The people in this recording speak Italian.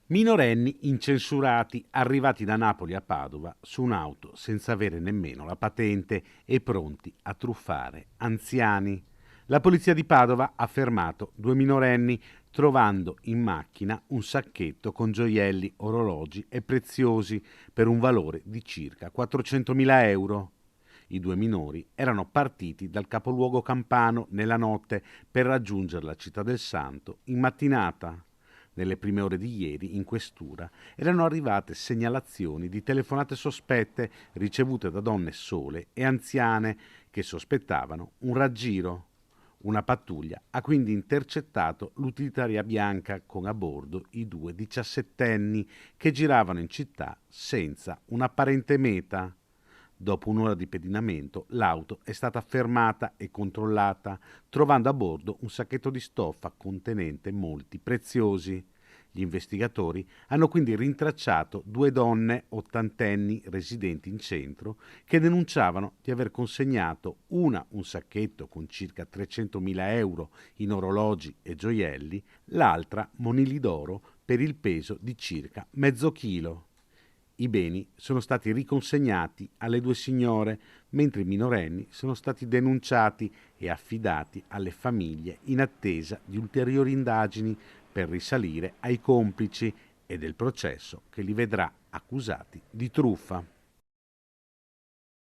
Minorenni incensurati arrivati da Napoli a Padova su un'auto senza avere nemmeno la patente e pronti a truffare anziani. La polizia di Padova ha fermato due minorenni trovando in macchina un sacchetto con gioielli, orologi e preziosi per un valore di circa 400.000 euro. I due minori erano partiti dal capoluogo campano nella notte per raggiungere la città del Santo in mattinata. Nelle prime ore di ieri, in questura, erano arrivate segnalazioni di telefonate sospette ricevute da donne sole e anziane che sospettavano un raggiro. Una pattuglia ha quindi intercettato l'utilitaria bianca con a bordo i due diciassettenni che giravano in città senza un'apparente meta. Dopo un'ora di pedinamento, l'auto è stata fermata e controllata, trovando a bordo un sacchetto di stoffa contenente molti preziosi. Gli investigatori hanno quindi rintracciato due donne ottantenni residenti in centro che denunciavano di aver consegnato una un sacchetto con circa 300.000 euro in orologi e gioielli, l'altra monili d'oro per il peso di circa mezzo chilo. I beni sono stati riconsegnati alle due signore, mentre i minorenni sono stati denunciati e affidati alle famiglie in attesa di ulteriori indagini per risalire ai complici e del processo che li vedrà accusati di truffa.